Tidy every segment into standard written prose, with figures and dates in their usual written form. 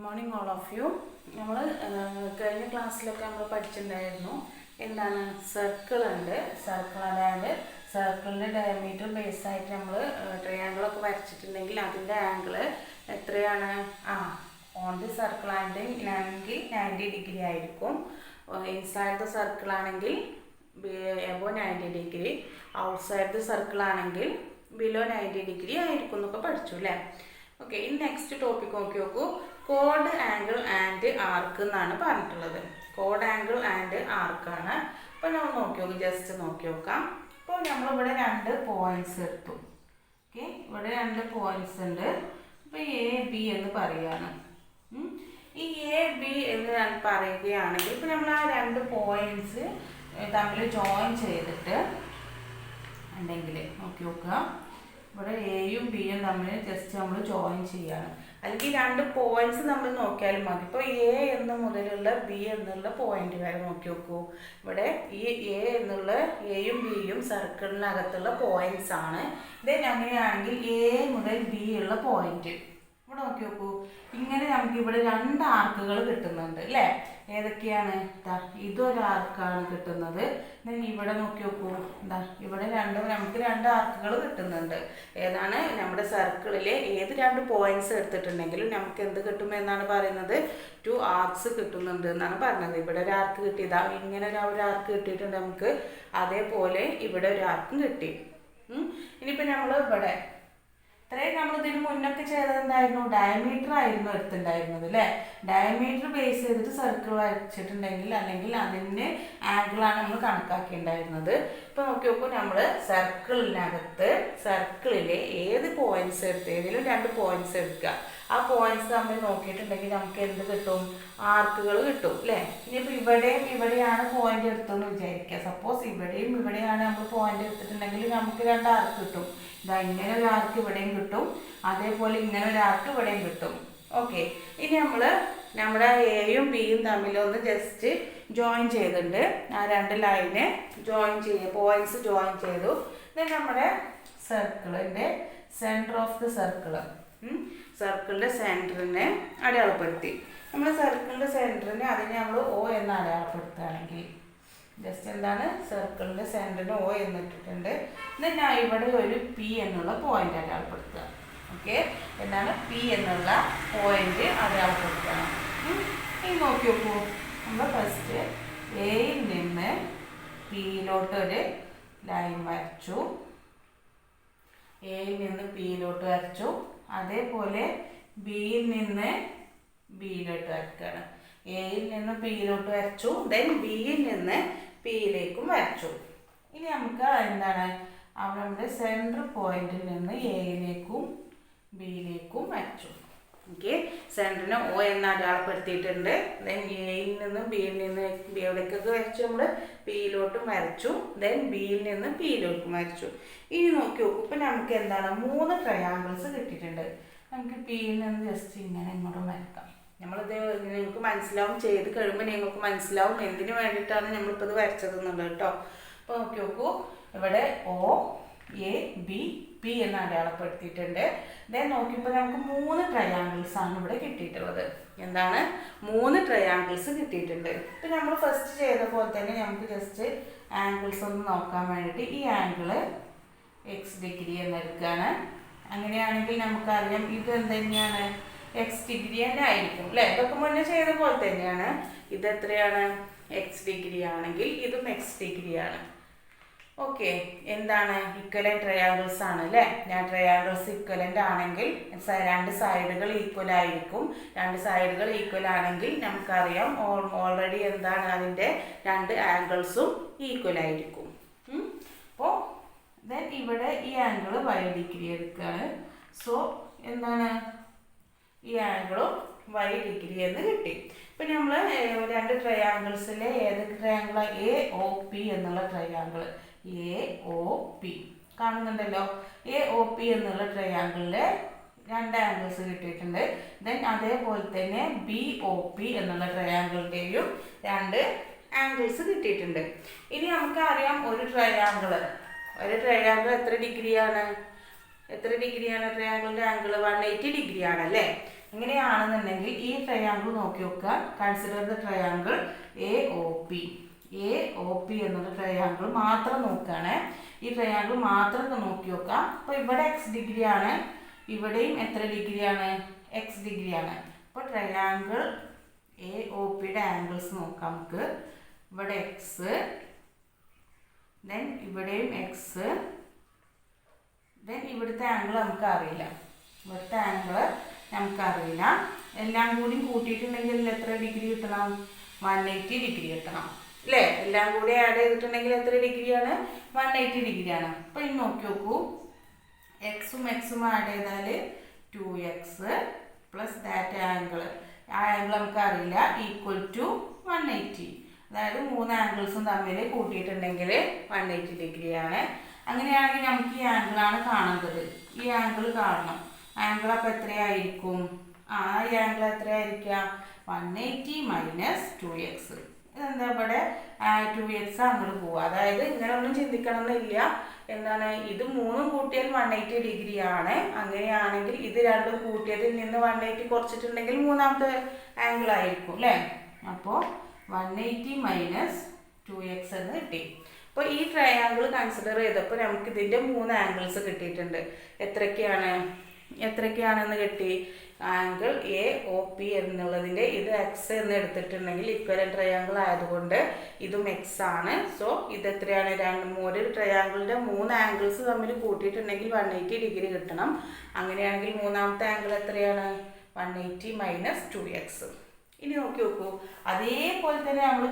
Morning all of U. നമ്മൾ കഴിഞ്ഞ ക്ലാസ്സിലൊക്കെ നമ്മൾ പഠിച്ചിട്ടുണ്ടായിരുന്നു എന്താണ് സർക്കിൾ ഉണ്ട്. സർക്കിൾ അതായത് സർക്കിളിൻ്റെ ഡയമീറ്റർ ബേസായിട്ട് നമ്മൾ ട്രയാങ്കിളൊക്കെ വരച്ചിട്ടുണ്ടെങ്കിൽ അതിൻ്റെ ആംഗിൾ എത്രയാണ്? ഓൺ ദി സർക്കിൾ ആണെങ്കിൽ 90 ഡിഗ്രി ആയിരിക്കും. ഇൻസൈഡ് ദ സർക്കിൾ ആണെങ്കിൽ above 90 degree, outside the circle ആണെങ്കിൽ ബിലോ 90 ഡിഗ്രി ആയിരിക്കും എന്നൊക്കെ പഠിച്ചു അല്ലേ? ഓക്കെ, ഇനി നെക്സ്റ്റ് ടോപ്പിക് നോക്കി നോക്കൂ. കോഡ് ആംഗിൾ ആൻഡ് ആർക്ക് എന്നാണ് പറഞ്ഞിട്ടുള്ളത്. കോഡ് ആംഗിൾ ആൻഡ് ആർക്കാണ്. അപ്പോൾ നമ്മൾ നോക്കി നോക്കാം, ജസ്റ്റ് നോക്കി നോക്കാം. ഇപ്പോൾ നമ്മളിവിടെ 2 പോയിന്റ്സ് എടുത്തു. ഓക്കെ, ഇവിടെ 2 പോയിന്റ്സ് ഉണ്ട്. അപ്പോൾ എ ബി എന്ന് പറയുകയാണ്. ഈ എ ബി എന്ന് പറയുകയാണെങ്കിൽ ഇപ്പോൾ നമ്മൾ ആ 2 പോയിന്റ്സ് തമ്മിൽ ജോയിൻ ചെയ്തിട്ട് ഉണ്ടെങ്കിൽ നോക്കി നോക്കുക. ഇവിടെ എയും ബിയും തമ്മിൽ ജസ്റ്റ് നമ്മൾ ജോയിൻ ചെയ്യാണ്. അല്ലെങ്കിൽ 2 പോയിന്റ്സ് നമ്മൾ നോക്കിയാലും മതി. ഇപ്പോൾ എ എന്ന മുതലുള്ള ബി എന്നുള്ള പോയിന്റ് വരെ നോക്കി നോക്കൂ. ഇവിടെ ഈ എ എന്നുള്ള എയും ബിയും സർക്കിളിനകത്തുള്ള പോയിന്റ്സ് ആണ്. ദെൻ അങ്ങനെയാണെങ്കിൽ എ മുതൽ ബി ഉള്ള പോയിന്റ് ഇവിടെ നോക്കി നോക്കൂ. ഇങ്ങനെ നമുക്ക് ഇവിടെ 2 ആർക്കുകൾ കിട്ടുന്നുണ്ട് അല്ലേ? ഏതൊക്കെയാണ്? ഇതൊരു ആർക്കാണ് കിട്ടുന്നത്. ദെൻ ഇവിടെ നോക്കി നോക്കൂ, ഇവിടെ നമുക്ക് 2 ആർക്കുകൾ കിട്ടുന്നുണ്ട്. ഏതാണ്? നമ്മുടെ സർക്കിളിൽ ഏത് 2 പോയിന്റ്സ് എടുത്തിട്ടുണ്ടെങ്കിലും നമുക്ക് എന്ത് കിട്ടുമെന്നാണ് പറയുന്നത്? 2 ആർക്സ് കിട്ടുന്നുണ്ട് എന്നാണ് പറഞ്ഞത്. ഇവിടെ ഒരു ആർക്ക് കിട്ടിയതാ, ഇങ്ങനെ ഒരു ആർക്ക് കിട്ടിയിട്ടുണ്ട് നമുക്ക്. അതേപോലെ ഇവിടെ ഒരു ആർക്കും കിട്ടി. ഇനിയിപ്പോൾ നമ്മൾ ഇവിടെ ഇത്രയും നമ്മൾ ഇതിന് മുന്നൊക്കെ ചെയ്തതെന്തായിരുന്നു? ഡയമീറ്റർ ആയിരുന്നു എടുത്തിട്ടുണ്ടായിരുന്നത് അല്ലേ? ഡയമീറ്റർ ബേസ് ചെയ്തിട്ട് സർക്കിൾ വരച്ചിട്ടുണ്ടെങ്കിൽ അല്ലെങ്കിൽ അതിൻ്റെ ആംഗിളാണ് നമ്മൾ കണക്കാക്കിയിട്ടുണ്ടായിരുന്നത്. ഇപ്പോൾ നോക്കി നോക്കൂ, നമ്മൾ സർക്കിളിനകത്ത് സർക്കിളിലെ ഏത് പോയിന്റ്സ് എടുത്ത് ഏതെങ്കിലും 2 പോയിന്റ്സ് എടുക്കുക. ആ പോയിന്റ്സ് നമ്മൾ നോക്കിയിട്ടുണ്ടെങ്കിൽ നമുക്ക് എന്ത് കിട്ടും? ആർക്കുകൾ കിട്ടും അല്ലേ? ഇനിയിപ്പോൾ ഇവിടെയാണ് പോയിന്റ് എടുത്തതെന്ന് വിചാരിക്കുക. സപ്പോസ് ഇവിടെയാണ് നമ്മൾ പോയിന്റ് എടുത്തിട്ടുണ്ടെങ്കിൽ നമുക്ക് 2 ആർക്ക് കിട്ടും. ഇങ്ങനെ ഒരു ആർക്ക് ഇവിടെയും കിട്ടും, അതേപോലെ ഇങ്ങനെ ഒരു ആർക്ക് ഇവിടെയും കിട്ടും. ഓക്കെ, ഇനി നമ്മുടെ എയും ബിയും തമ്മിലൊന്ന് ജസ്റ്റ് ജോയിൻ ചെയ്തിട്ടുണ്ട്. ആ 2 ലൈന് ജോയിൻ ചെയ്യുക, പോയിന്റ്സ് ജോയിൻ ചെയ്തു. ദെൻ നമ്മുടെ സർക്കിളിൻ്റെ സെൻറ്റർ ഓഫ് ദി സർക്കിളിൻ്റെ സെൻറ്ററിനെ അടയാളപ്പെടുത്തി. നമ്മൾ സർക്കിളിൻ്റെ സെൻറ്ററിന് അതിനെ നമ്മൾ ഒ എന്ന് അടയാളപ്പെടുത്തുകയാണെങ്കിൽ ജസ്റ്റ് എന്താണ്? സർക്കിളിൻ്റെ സെൻറ്ററിന് ഒ എന്നിട്ടിട്ടുണ്ട്. എന്നാൽ ഞാൻ ഇവിടെ ഒരു പി എന്നുള്ള പോയിന്റ് അടയാളപ്പെടുത്തുക. ഓക്കെ, എന്താണ്? പി എന്നുള്ള പോയിന്റ് അടയാളപ്പെടുത്തുകയാണ്. ഇനി നോക്കി നോക്കൂ, നമ്മൾ ഫസ്റ്റ് എയിൽ നിന്ന് പിയിലോട്ട് ഒരു ലൈൻ വരച്ചു. എയിൽ നിന്ന് പിയിലോട്ട് വരച്ചു. അതേപോലെ ബിയിൽ നിന്ന് ബിയിലോട്ട് വരയ്ക്കുകയാണ്. എയിൽ നിന്ന് പിയിലോട്ട് വരച്ചു. ദെൻ ബിയിൽ നിന്ന് പിയിലേക്കും വരച്ചു. ഇനി നമുക്ക് എന്താണ്? നമ്മുടെ സെൻട്രൽ പോയിന്റിൽ നിന്ന് എയിലേക്കും ബിയിലേക്കും വരച്ചു. ഓക്കെ, സെൻറ്ററിന് ഒ എന്ന് അടയാളപ്പെടുത്തിയിട്ടുണ്ട്. ദെൻ എയിൽ നിന്ന് ബിയിൽ നിന്ന് എവിടേക്കൊക്കെ വരച്ചു? നമ്മൾ പിയിലോട്ടും വരച്ചു. ദെൻ ബിയിൽ നിന്ന് പിയിലോട്ടും വരച്ചു. ഇനി നോക്കി നോക്കൂ, ഇപ്പം നമുക്ക് എന്താണ്? 3 ട്രയാങ്കിൾസ് കിട്ടിയിട്ടുണ്ട്. നമുക്ക് പിയിൽ നിന്ന് ജസ്റ്റ് ഇങ്ങനെ ഇങ്ങോട്ടും വരക്കാം. നമ്മളിത് നിങ്ങൾക്ക് മനസ്സിലാവും, ചെയ്ത് കഴിയുമ്പോൾ നിങ്ങൾക്ക് മനസ്സിലാവും എന്തിനു വേണ്ടിയിട്ടാണ് നമ്മളിപ്പോൾ ഇത് വരച്ചതെന്നുള്ളത് കേട്ടോ. അപ്പോൾ നോക്കി നോക്കൂ, ഇവിടെ ഒ എ ബി പി എന്ന് അടയാളപ്പെടുത്തിയിട്ടുണ്ട്. ദെൻ നോക്കിയപ്പോൾ നമുക്ക് 3 ട്രയാങ്കിൾസ് ആണ് ഇവിടെ കിട്ടിയിട്ടുള്ളത്. എന്താണ്? 3 ട്രയാങ്കിൾസ് കിട്ടിയിട്ടുണ്ട്. ഇപ്പം നമ്മൾ ഫസ്റ്റ് ചെയ്ത പോലെ തന്നെ നമുക്ക് ജസ്റ്റ് ആംഗിൾസ് ഒന്ന് നോക്കാൻ വേണ്ടിയിട്ട് ഈ ആംഗിള് എക്സ് ഡിഗ്രി എന്നെടുക്കുകയാണ്. അങ്ങനെയാണെങ്കിൽ നമുക്കറിയാം ഇത് എന്തുതന്നെയാണ്? എക്സ് ഡിഗ്രി തന്നെ ആയിരിക്കും അല്ലേ? ഇതൊക്കെ മുന്നേ ചെയ്ത പോലെ തന്നെയാണ്. ഇത് എത്രയാണ്? എക്സ് ഡിഗ്രി ആണെങ്കിൽ ഇതും എക്സ് ഡിഗ്രിയാണ്. ഓക്കെ, എന്താണ്? ഇക്വലന്റ് ട്രയാങ്കിൾസ് ആണ് അല്ലേ? ഞാൻ ട്രയാങ്കിൾസ് ഇക്വലന്റ് ആണെങ്കിൽ 2 സൈഡുകൾ ഈക്വൽ ആയിരിക്കും. 2 സൈഡുകൾ ഈക്വൽ ആണെങ്കിൽ നമുക്കറിയാം ഓൾറെഡി എന്താണ്? അതിൻ്റെ 2 ആംഗിൾസും ഈക്വൽ ആയിരിക്കും. അപ്പോൾ ദെൻ ഇവിടെ ഈ ആംഗിൾ y ഡിഗ്രി എടുക്കുകയാണ്. സോ എന്താണ്? ഈ ആംഗിളും y ഡിഗ്രി എന്ന് കിട്ടി. ഇപ്പം നമ്മൾ 2 ട്രയാങ്കിൾസിലെ ഏത് ട്രയാങ്കിളാണ്? എ ഒ പി എന്നുള്ള ട്രയാങ്കിൾ. എ ഒ പി കാണുന്നുണ്ടല്ലോ. എ ഒ പി എന്നുള്ള ട്രയാങ്കിളിലെ 2 ആംഗിൾസ് കിട്ടിയിട്ടുണ്ട്. ദെൻ അതേപോലെ തന്നെ ബി ഒ പി എന്നുള്ള ട്രയാങ്കിളിൻ്റെയും 2 ആംഗിൾസ് കിട്ടിയിട്ടുണ്ട്. ഇനി നമുക്കറിയാം ഒരു ട്രയാങ്കിൾ എത്ര ഡിഗ്രിയാണ്? ട്രയാങ്കിളിൻ്റെ ആംഗിൾ 180 ഡിഗ്രി ആണല്ലേ? അങ്ങനെയാണെന്നുണ്ടെങ്കിൽ ഈ ട്രയാങ്കിൾ നോക്കി നോക്കുക. Consider the triangle A O P എന്നുള്ള ട്രയാങ്കിൾ മാത്രം നോക്കുകയാണ്. ഈ ട്രയാങ്കിൾ മാത്രം നോക്കി നോക്കാം. അപ്പോൾ ഇവിടെ എക്സ് ഡിഗ്രി ആണ്, ഇവിടെയും എത്ര ഡിഗ്രിയാണ്? എക്സ് ഡിഗ്രിയാണ്. അപ്പോൾ ട്രയാങ്കിൾ എ ഒ പിയുടെ ആംഗിൾസ് നോക്കാം നമുക്ക്. ഇവിടെ എക്സ്, ദെൻ ഇവിടെയും എക്സ്, ദെൻ ഇവിടുത്തെ ആംഗിൾ നമുക്ക് അറിയില്ല. ഇവിടുത്തെ ആംഗിൾ നമുക്കറിയില്ല. എല്ലാം കൂടി കൂട്ടിയിട്ടുണ്ടെങ്കിൽ എത്ര ഡിഗ്രി കിട്ടണം? 180 ഡിഗ്രി കിട്ടണം അല്ലേ? എല്ലാം കൂടി ആഡ് ചെയ്തിട്ടുണ്ടെങ്കിൽ എത്ര ഡിഗ്രിയാണ്? 180 ഡിഗ്രിയാണ്. അപ്പോൾ ഇനി നോക്കി നോക്കൂ, എക്സും എക്സും ആഡ് ചെയ്താൽ 2x പ്ലസ് ദാറ്റ് ആംഗിൾ, ആ ആംഗിൾ നമുക്ക് അറിയില്ല, ഈക്വൽ ടു 180. അതായത് 3 ആംഗിൾസും തമ്മിൽ കൂട്ടിയിട്ടുണ്ടെങ്കിൽ 180 ഡിഗ്രിയാണ്. അങ്ങനെയാണെങ്കിൽ നമുക്ക് ഈ ആംഗിളാണ് കാണേണ്ടത്. ഈ ആംഗിൾ കാണണം. ആംഗിൾ അപ്പോൾ എത്രയായിരിക്കും? ഈ ആംഗിൾ എത്രയായിരിക്കുക? 180 minus 2x. ഇതെന്താ ഇവിടെ 2x അങ്ങോട്ട് പോവുക. അതായത് ഇങ്ങനെ ഒന്നും ചിന്തിക്കണം എന്നില്ല. എന്താണ്, ഇത് 3 കൂട്ടിയാൽ 180 ഡിഗ്രിയാണ്. അങ്ങനെയാണെങ്കിൽ ഇത് രണ്ടും കൂട്ടിയതിൽ നിന്ന് 180 കുറച്ചിട്ടുണ്ടെങ്കിൽ മൂന്നാമത്തെ ആംഗിൾ ആയിരിക്കും അല്ലേ? അപ്പോൾ 180 മൈനസ് 2x എന്ന് കിട്ടി. അപ്പോൾ ഈ ട്രയാങ്കിൾ കൺസിഡർ ചെയ്തപ്പോൾ നമുക്ക് ഇതിൻ്റെ 3 ആംഗിൾസ് കിട്ടിയിട്ടുണ്ട്. എത്രയൊക്കെയാണെന്ന് കിട്ടി? ആംഗിൾ എ ഒ പി എന്നുള്ളതിൻ്റെ ഇത് എക്സ് എന്ന് എടുത്തിട്ടുണ്ടെങ്കിൽ ഇക്വലൻ ട്രയാങ്കിൾ ആയതുകൊണ്ട് ഇതും എക്സ് ആണ്. സോ ഇത് എത്രയാണ്? ഒരു ട്രയാങ്കിളിൻ്റെ 3 ആംഗിൾസ് തമ്മിൽ കൂട്ടിയിട്ടുണ്ടെങ്കിൽ 180 ഡിഗ്രി കിട്ടണം. അങ്ങനെയാണെങ്കിൽ മൂന്നാമത്തെ ആംഗിൾ എത്രയാണ്? 180 മൈനസ് 2x. ഇനി നോക്കി നോക്കൂ, അതേപോലെ തന്നെ നമ്മൾ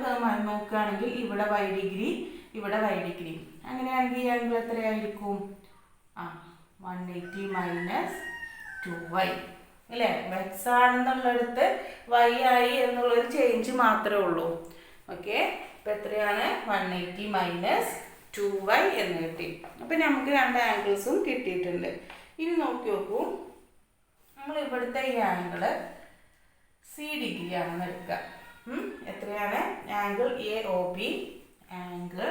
നോക്കുകയാണെങ്കിൽ ഇവിടെ y ഡിഗ്രി, ഇവിടെ y ഡിഗ്രി. അങ്ങനെയാണെങ്കിൽ ഈ ആംഗിൾ എത്രയായിരിക്കും? 180 മൈനസ് 2y അല്ലേ? എക്സ് ആണെന്നുള്ളിടത്ത് y ആയി എന്നുള്ളൊരു ചേഞ്ച് മാത്രമേ ഉള്ളൂ. ഓക്കെ, അപ്പോൾ എത്രയാണ്? 180 മൈനസ് 2y എന്ന് കിട്ടി. അപ്പം നമുക്ക് 2 ആംഗിൾസും കിട്ടിയിട്ടുണ്ട്. ഇനി നോക്കി നോക്കൂ, നമ്മൾ ഇവിടുത്തെ ഈ ആംഗിൾ സി ഡിഗ്രി ആണെന്ന് എടുക്കുക. എത്രയാണ്? Angle A O B, angle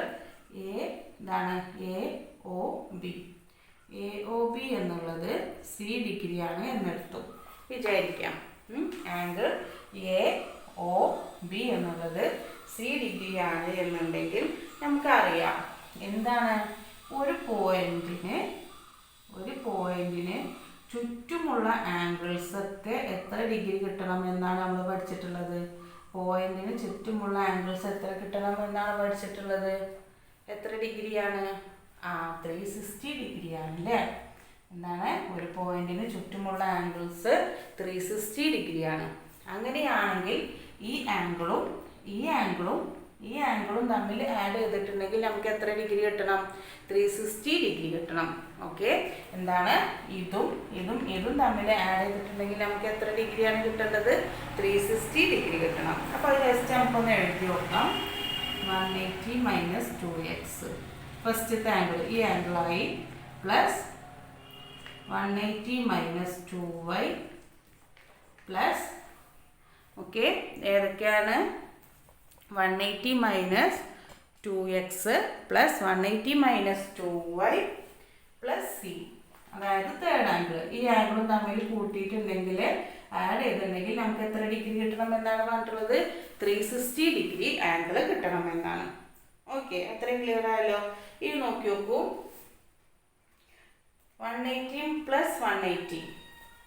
ഇതാണ് A O B. A O B എന്നുള്ളത് സി ഡിഗ്രിയാണ് എന്നെടുത്തു വിചാരിക്കാം. ആംഗിൾ എ ഒ ബി എന്നുള്ളത് സി ഡിഗ്രിയാണ് എന്നുണ്ടെങ്കിൽ നമുക്കറിയാം എന്താണ്, ഒരു പോയിന്റിന് ചുറ്റുമുള്ള ആംഗിൾസ് ഒക്കെ എത്ര ഡിഗ്രി കിട്ടണം എന്നാണ് നമ്മൾ പഠിച്ചിട്ടുള്ളത്. പോയിന്റിന് ചുറ്റുമുള്ള ആംഗിൾസ് എത്ര കിട്ടണം എന്നാണ് പഠിച്ചിട്ടുള്ളത്. എത്ര ഡിഗ്രിയാണ്? 360 ഡിഗ്രിയാണ് അല്ലേ? എന്താണ്, ഒരു പോയിന്റിന് ചുറ്റുമുള്ള ആംഗിൾസ് 360 ഡിഗ്രിയാണ്. അങ്ങനെയാണെങ്കിൽ ഈ ആംഗിളും തമ്മിൽ ആഡ് ചെയ്തിട്ടുണ്ടെങ്കിൽ നമുക്ക് എത്ര ഡിഗ്രി കിട്ടണം? 360 ഡിഗ്രി കിട്ടണം. ഓക്കെ, എന്താണ്, ഇതും തമ്മിൽ ആഡ് ചെയ്തിട്ടുണ്ടെങ്കിൽ നമുക്ക് എത്ര ഡിഗ്രിയാണ് കിട്ടേണ്ടത്? 360 ഡിഗ്രി കിട്ടണം. അപ്പോൾ അത് ജസ്റ്റ് നമുക്കൊന്ന് എഴുതി നോക്കാം. 180 മൈനസ് 2x ഫസ്റ്റത്തെ ആംഗിൾ, ഈ ആംഗിളായി, plus 180 minus 2y plus, okay, ഏതൊക്കെയാണ്? 180 minus 2x plus 180 minus 2y plus C, അതായത് തേർഡ് ആംഗിൾ. ഈ ആംഗിളും തമ്മിൽ കൂട്ടിയിട്ടുണ്ടെങ്കിൽ ആഡ് ചെയ്തിട്ടുണ്ടെങ്കിൽ നമുക്ക് എത്ര ഡിഗ്രി കിട്ടണം എന്നാണ് പറഞ്ഞിട്ടുള്ളത്? 360 ഡിഗ്രി ആംഗിൾ കിട്ടണമെന്നാണ്. ഓക്കെ, അത്രയും ക്ലിയർ ആയല്ലോ. ഇനി നോക്കി നോക്കൂ, 180 പ്ലസ് 180,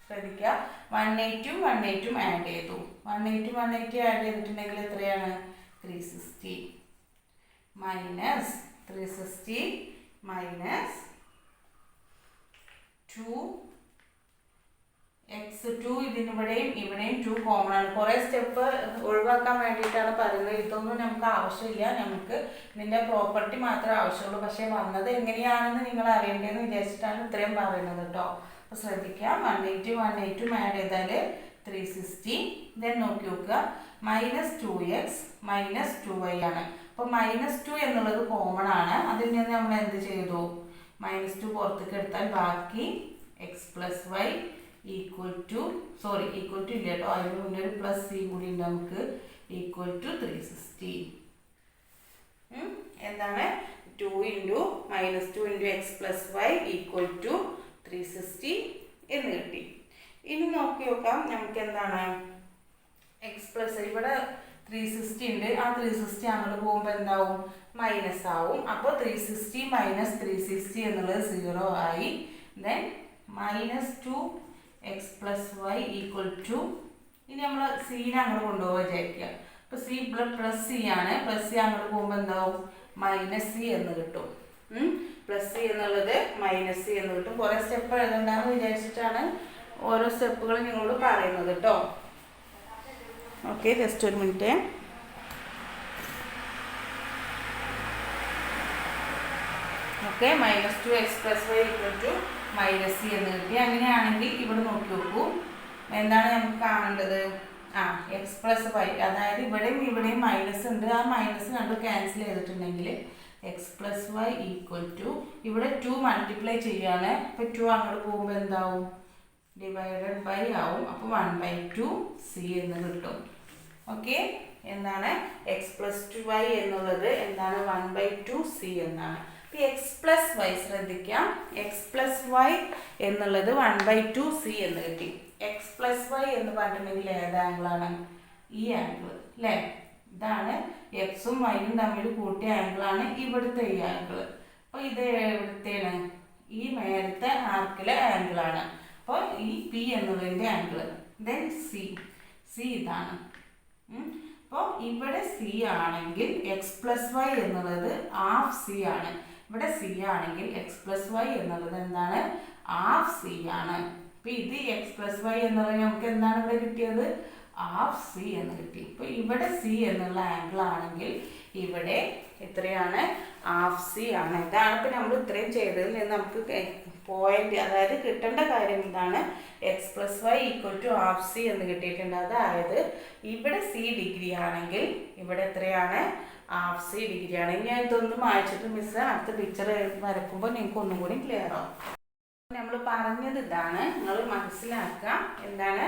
ശ്രദ്ധിക്കുക, 180 ആഡ് ചെയ്തു. 180 ആഡ് ചെയ്തിട്ടുണ്ടെങ്കിൽ എത്രയാണ്? 360 മൈനസ് 360 മൈനസ് 2x2, ഇവിടെയും 2 കോമൺ ആണ്. കുറേ സ്റ്റെപ്പ് ഒഴിവാക്കാൻ വേണ്ടിയിട്ടാണ് പറയുന്നത്. ഇതൊന്നും നമുക്ക് ആവശ്യമില്ല, നമുക്ക് ഇതിൻ്റെ പ്രോപ്പർട്ടി മാത്രമേ ആവശ്യമുള്ളൂ. പക്ഷേ വന്നത് എങ്ങനെയാണെന്ന് നിങ്ങൾ അറിയേണ്ടതെന്ന് വിചാരിച്ചിട്ടാണ് ഇത്രയും പറയുന്നത് കേട്ടോ. അപ്പോൾ ശ്രദ്ധിക്കുക, 180 ആഡ് ചെയ്താൽ 360. ദെൻ നോക്കി നോക്കുക, മൈനസ് 2x മൈനസ് 2y ആണ്. അപ്പോൾ -2 എന്നുള്ളത് കോമൺ ആണ്. അതിൽ നിന്ന് നമ്മൾ എന്ത് ചെയ്തു? -2 പുറത്തേക്ക് എടുത്താൽ ബാക്കി x plus Y equal to ഇല്ല കേട്ടോ, അതിന് മുന്നേ ഒരു പ്ലസ് സി കൂടി ഉണ്ട് നമുക്ക്, ഈക്വൽ ടു 360. എന്താണ്? 2 into -2 into x plus Y equal to 360 എന്ന് കിട്ടി. ഇനി നോക്കി നോക്കാം നമുക്ക് എന്താണ് എക്സ് പ്ലസ് ഇവിടെ 360 ഉണ്ട്. ആ 360 അങ്ങോട്ട് പോകുമ്പോൾ എന്താവും മൈനസ് ആവും. അപ്പോൾ 360 മൈനസ് 360 എന്നുള്ളത് 0 ആയി. Then -2 X plus Y equal to, ഇനി നമ്മൾ സീനെ അങ്ങോട്ട് കൊണ്ടുപോകാൻ വിചാരിക്കുക. അപ്പോൾ സി പ്ലസ് സി ആണ്. പ്ലസ് സി അങ്ങോട്ട് പോകുമ്പോൾ എന്താവും മൈനസ് സി എന്ന് കിട്ടും. പ്ലസ് സി എന്നുള്ളത് മൈനസ് സി എന്ന് കിട്ടും. കുറേ സ്റ്റെപ്പ് എഴുതണ്ടെന്ന് വിചാരിച്ചിട്ടാണ് ഓരോ സ്റ്റെപ്പുകൾ നിങ്ങളോട് പറയുന്നത് കേട്ടോ. ഓക്കെ, ജസ്റ്റ് ഒരു minute. Okay, -2 X plus Y equal to minus C എന്ന് കിട്ടി. അങ്ങനെയാണെങ്കിൽ ഇവിടെ നോക്കി നോക്കൂ, എന്താണ് നമുക്ക് കാണേണ്ടത്? എക്സ് പ്ലസ് വൈ, അതായത് ഇവിടെയും മൈനസ് ഉണ്ട്. ആ മൈനസ് കണ്ട് ക്യാൻസൽ ചെയ്തിട്ടുണ്ടെങ്കിൽ X plus Y equal to, ഇവിടെ 2 മൾട്ടിപ്ലൈ ചെയ്യാണ്. അപ്പോൾ 2 അങ്ങോട്ട് പോകുമ്പോൾ എന്താവും ഡിവൈഡഡ് ബൈ ആവും. അപ്പോൾ 1/2 സി എന്ന് കിട്ടും. ഓക്കെ, എന്താണ് എക്സ് പ്ലസ് 2y എന്നുള്ളത് എന്താണ് 1/2 സി എന്നാണ്. അപ്പോൾ എക്സ് പ്ലസ് വൈ ശ്രദ്ധിക്കാം, എക്സ് പ്ലസ് വൈ എന്നുള്ളത് 1/2 സി എന്ന് കിട്ടി. എക്സ് പ്ലസ് വൈ എന്ന് പറഞ്ഞിട്ടുണ്ടെങ്കിൽ ഏത് ആംഗിളാണ്? ഈ ആംഗിൾ അല്ലേ? ഇതാണ് എക്സും വൈയും തമ്മിൽ കൂട്ടിയ ആംഗിളാണ് ഇവിടുത്തെ ഈ ആംഗിൾ. അപ്പോൾ ഇത് എവിടുത്തെയാണ്? ഈ മേലത്തെ ആർക്കിലെ ആംഗിളാണ്. അപ്പോൾ ഈ പി എന്നുള്ളതിൻ്റെ ആംഗിൾ. ദെൻ സി ഇതാണ്. അപ്പോൾ ഇവിടെ സി ആണെങ്കിൽ എക്സ് പ്ലസ് വൈ എന്നുള്ളത് ഹാഫ് സി ആണ്. ഇവിടെ സി ആണെങ്കിൽ എക്സ് പ്ലസ് വൈ എന്നുള്ളത് എന്താണ്? ഹാഫ് സി ആണ്. അപ്പോൾ ഇത് എക്സ് പ്ലസ് വൈ എന്നുള്ളത് നമുക്ക് എന്താണ് ഇവിടെ കിട്ടിയത്? ഹാഫ് സി എന്ന് കിട്ടി. ഇപ്പോൾ ഇവിടെ സി എന്നുള്ള ആംഗിൾ ആണെങ്കിൽ ഇവിടെ എത്രയാണ്? ഹാഫ് സി ആണ്. ഇതാണ് ഇപ്പോൾ നമ്മൾ ഇത്രയും ചെയ്തതിൽ നിന്ന് നമുക്ക് പോയിന്റ്, അതായത് കിട്ടേണ്ട കാര്യം എന്താണ്? X plus Y equal to half C എന്ന് കിട്ടിയിട്ടുണ്ട്. അതായത് ഇവിടെ സി ഡിഗ്രി ആണെങ്കിൽ ഇവിടെ എത്രയാണ്? ഹാഫ് സി ഡിഗ്രി ആണ്. ഞാൻ ഇതൊന്നും വായിച്ചിട്ട് മിസ് അടുത്ത പിക്ചർ വരക്കുമ്പോൾ നിങ്ങൾക്ക് ഒന്നും കൂടി ക്ലിയർ ആവും. നമ്മൾ പറഞ്ഞത് ഇതാണ്, നിങ്ങൾ മനസ്സിലാക്കുക. എന്താണ്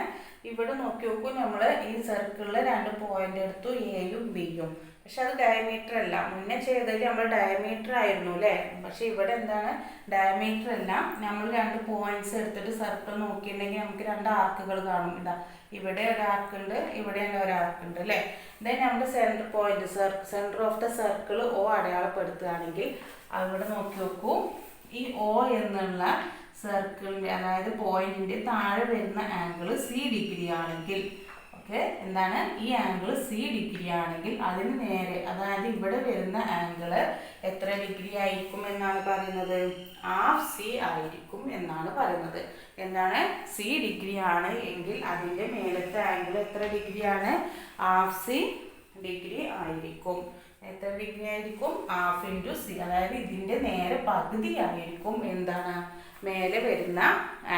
ഇവിടെ നോക്കി നോക്കൂ, നമ്മൾ ഈ സർക്കിളിൽ 2 പോയിന്റ് എടുത്തു, എയും ബിയും. പക്ഷെ അത് ഡയമീറ്റർ അല്ല. മുന്നേ ചെയ്തതിൽ നമ്മൾ ഡയമീറ്റർ ആയിരുന്നു അല്ലേ? പക്ഷെ ഇവിടെ എന്താണ് ഡയമീറ്റർ അല്ല. നമ്മൾ 2 പോയിന്റ്സ് എടുത്തിട്ട് സർക്കിൾ നോക്കിയിട്ടുണ്ടെങ്കിൽ നമുക്ക് 2 ആർക്കുകൾ കാണും. ഇതാ ഇവിടെ ഒരു ആർക്കുണ്ട്, ഇവിടെ തന്നെ ഒരു ആർക്കുണ്ട് അല്ലേ? ദെൻ നമ്മുടെ centre point, centre of the circle O അടയാളപ്പെടുത്തുകയാണെങ്കിൽ അവിടെ നോക്കി നോക്കൂ, ഈ O എന്നുള്ള സർക്കിളിൻ്റെ, അതായത് പോയിന്റിൻ്റെ താഴെ വരുന്ന ആംഗിൾ സി ഡിഗ്രി ആണെങ്കിൽ, ഓക്കെ, എന്താണ് ഈ ആംഗിൾ സി ഡിഗ്രി ആണെങ്കിൽ അതിന് നേരെ, അതായത് ഇവിടെ വരുന്ന ആംഗിൾ എത്ര ഡിഗ്രി ആയിരിക്കും എന്നാണ് പറയുന്നത്? ഹാഫ് സി ആയിരിക്കും എന്നാണ് പറയുന്നത്. എന്താണ് സി ഡിഗ്രി ആണ് എങ്കിൽ അതിൻ്റെ മേലത്തെ ആംഗിൾ എത്ര ഡിഗ്രിയാണ്? ഹാഫ് സി ഡിഗ്രി ആയിരിക്കും. എത്ര ഡിഗ്രി ആയിരിക്കും? ഹാഫ് ഇൻറ്റു സി, അതായത് ഇതിൻ്റെ നേരെ പകുതി ആയിരിക്കും എന്താണ് മേലെ വരുന്ന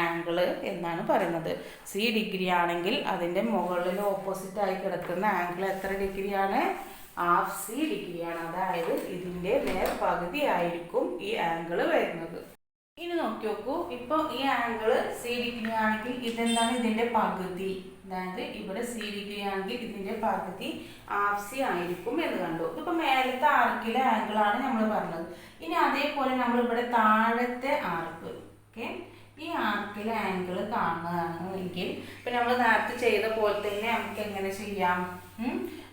ആംഗിൾ എന്നാണ് പറയുന്നത്. സി ഡിഗ്രി ആണെങ്കിൽ അതിൻ്റെ മുകളിൽ ഓപ്പോസിറ്റായി കിടക്കുന്ന ആംഗിൾ എത്ര ഡിഗ്രിയാണ്? ഹാഫ് സി ഡിഗ്രിയാണ്. അതായത് ഇതിൻ്റെ നേർ പകുതി ആയിരിക്കും ഈ ആംഗിൾ വരുന്നത്. ഇനി നോക്കി നോക്കൂ, ഇപ്പോൾ ഈ ആംഗിൾ സി ഡിഗ്രി ആണെങ്കിൽ ഇതെന്താണ്? ഇതിൻ്റെ പകുതി. അതായത് ഇവിടെ സി ഡിഗ്രി ആണെങ്കിൽ ഇതിൻ്റെ പകുതി ഹാഫ് സി ആയിരിക്കും എന്ന് കണ്ടു. ഇതിപ്പോൾ മേലത്തെ ആർക്കിലെ ആംഗിളാണ് നമ്മൾ പറഞ്ഞത്. ഇനി അതേപോലെ നമ്മൾ ഇവിടെ താഴത്തെ ആർക്ക്, ഓക്കെ, ഈ ആർക്കിലെ ആംഗിൾ കാണുകയാണെങ്കിൽ ഇപ്പം നമ്മൾ നേരത്തെ ചെയ്ത പോലെ തന്നെ നമുക്ക് എങ്ങനെ ചെയ്യാം?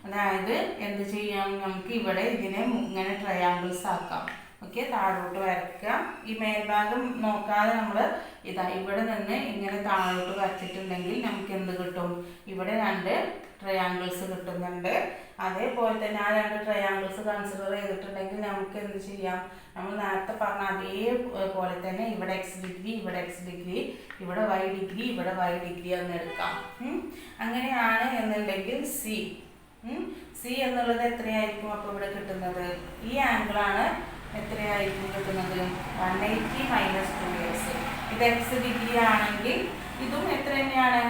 അതായത് എന്ത് ചെയ്യാം? നമുക്ക് ഇവിടെ ഇതിനെ ഇങ്ങനെ ട്രയാങ്കിൾസ് ആക്കാം. ഓക്കെ, താഴോട്ട് വരയ്ക്കുക. ഈ മേൽഭാഗം നോക്കാതെ നമ്മൾ ഇതാ ഇവിടെ നിന്ന് ഇങ്ങനെ താഴോട്ട് വരച്ചിട്ടുണ്ടെങ്കിൽ നമുക്ക് എന്ത് കിട്ടും? ഇവിടെ 2 ട്രയാങ്കിൾസ് കിട്ടുന്നുണ്ട്. അതേപോലെ തന്നെ ആ 2 ട്രയാങ്കിൾസ് കൺസിഡർ ചെയ്തിട്ടുണ്ടെങ്കിൽ നമുക്ക് എന്ത് ചെയ്യാം? നമ്മൾ നേരത്തെ പറഞ്ഞ അതേപോലെ തന്നെ ഇവിടെ എക്സ് ഡിഗ്രി, ഇവിടെ എക്സ് ഡിഗ്രി, ഇവിടെ വൈ ഡിഗ്രി, ഇവിടെ വൈ ഡിഗ്രി എന്ന് എടുക്കാം. അങ്ങനെയാണ് എന്നുണ്ടെങ്കിൽ സി എന്നുള്ളത് എത്രയായിരിക്കും അപ്പോൾ ഇവിടെ കിട്ടുന്നത്? ഈ ആംഗിളാണ് എത്രയായിരിക്കും കിട്ടുന്നത്? 180 മൈനസ് 2x. ഇത് എക്സ് ഡിഗ്രി ആണെങ്കിൽ ഇതും എത്ര തന്നെയാണ്?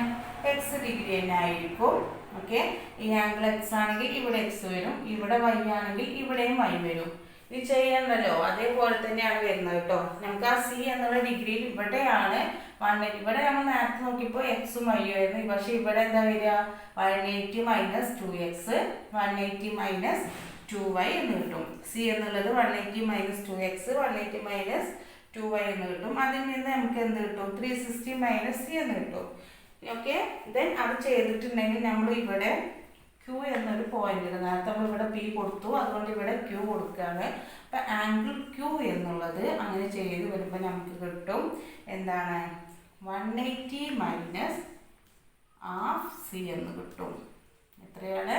എക്സ് ഡിഗ്രി തന്നെ ആയിരിക്കും. ഓക്കെ, ഈ ആംഗിൾ എക്സ് ആണെങ്കിൽ ഇവിടെ എക്സ് വരും, ഇവിടെ വൈ ആണെങ്കിൽ ഇവിടെയും വൈ വരും. ഇത് ചെയ്യണ്ടല്ലോ, അതേപോലെ തന്നെയാണ് വരുന്നത് കേട്ടോ. നമുക്ക് ആ സി എന്നുള്ള ഡിഗ്രിയിൽ ഇവിടെയാണ് 180. ഇവിടെ നമ്മൾ നേരത്തെ നോക്കിയപ്പോൾ എക്സും വൈയും ആയിരുന്നു. പക്ഷേ ഇവിടെ എന്താ വരിക? 180 മൈനസ് 2x, 180 മൈനസ് 2y എന്ന് കിട്ടും. സി എന്നുള്ളത് 180 മൈനസ് 2x, 180 മൈനസ് 2y എന്ന് കിട്ടും. അതിൽ നിന്ന് നമുക്ക് എന്ത് കിട്ടും? 360 മൈനസ് സി എന്ന് കിട്ടും. ഓക്കെ. ദെൻ അത് ചെയ്തിട്ടുണ്ടെങ്കിൽ നമ്മൾ ഇവിടെ ക്യൂ എന്നൊരു പോയിന്റ് നേരത്തെ നമ്മൾ ഇവിടെ പി കൊടുത്തു, അതുകൊണ്ട് ഇവിടെ ക്യൂ കൊടുക്കുകയാണ്. അപ്പം ആംഗിൾ ക്യൂ എന്നുള്ളത് അങ്ങനെ ചെയ്ത് വരുമ്പോൾ നമുക്ക് കിട്ടും എന്താണ് 180 മൈനസ് ഹാഫ് സി എന്ന് കിട്ടും. എത്രയാണ്?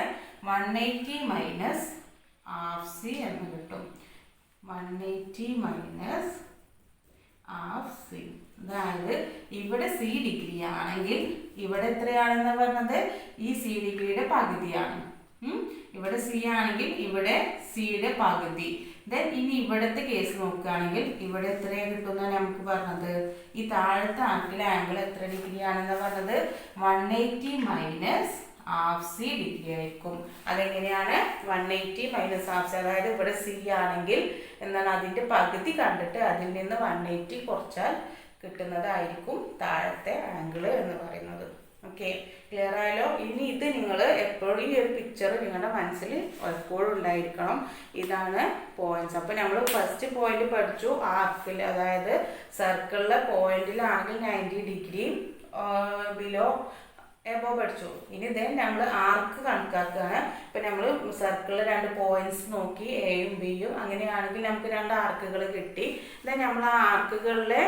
180 മൈനസ് ഹാഫ് സി എന്ന് കിട്ടും. 180 മൈനസ് ഹാഫ് സി. അതായത് ഇവിടെ സി ഡിഗ്രി ആണെങ്കിൽ ഇവിടെ എത്രയാണെന്ന് പറഞ്ഞത് ഈ സി ഡിഗ്രിയുടെ പകുതിയാണ്. ഇവിടെ സി ആണെങ്കിൽ ഇവിടെ സിയുടെ പകുതി. ദെൻ ഇനി ഇവിടുത്തെ കേസ് നോക്കുകയാണെങ്കിൽ ഇവിടെ എത്രയാണ് കിട്ടുമെന്നാണ് നമുക്ക് പറഞ്ഞത്. ഈ താഴത്തെ ആർക്കിലെ ആംഗിൾ എത്ര ഡിഗ്രി ആണെന്ന് പറഞ്ഞത് 180 മൈനസ് ഹാഫ് സി ഡിഗ്രി ആയിരിക്കും. അതെങ്ങനെയാണ്? 180 മൈനസ് ഹാഫ് സി, അതായത് ഇവിടെ സി ആണെങ്കിൽ എന്താണ് അതിൻ്റെ പകുതി കണ്ടിട്ട് അതിൽ നിന്ന് 180 കുറച്ചാൽ കിട്ടുന്നതായിരിക്കും താഴത്തെ ആംഗിൾ എന്ന് പറയുന്നത്. ഓക്കെ, ക്ലിയർ ആയല്ലോ? ഇനി ഇത് നിങ്ങൾ എപ്പോഴും ഈ ഒരു പിക്ചർ നിങ്ങളുടെ മനസ്സിൽ എപ്പോഴും ഉണ്ടായിരിക്കണം. ഇതാണ് പോയിന്റ്സ്. അപ്പോൾ നമ്മൾ ഫസ്റ്റ് പോയിന്റ് പഠിച്ചു ആർക്കിൽ, അതായത് സർക്കിളിലെ പോയിന്റിലാണെങ്കിൽ 90 ഡിഗ്രി ബിലോ എബോ പഠിച്ചു. ഇനി ദെൻ നമ്മൾ ആർക്ക് കണക്കാക്കുകയാണ്. ഇപ്പം നമ്മൾ സർക്കിളിൽ 2 പോയിന്റ്സ് നോക്കി, എയും ബിയും. അങ്ങനെയാണെങ്കിൽ നമുക്ക് 2 ആർക്കുകൾ കിട്ടി. ദെൻ നമ്മൾ ആ ആർക്കുകളിലെ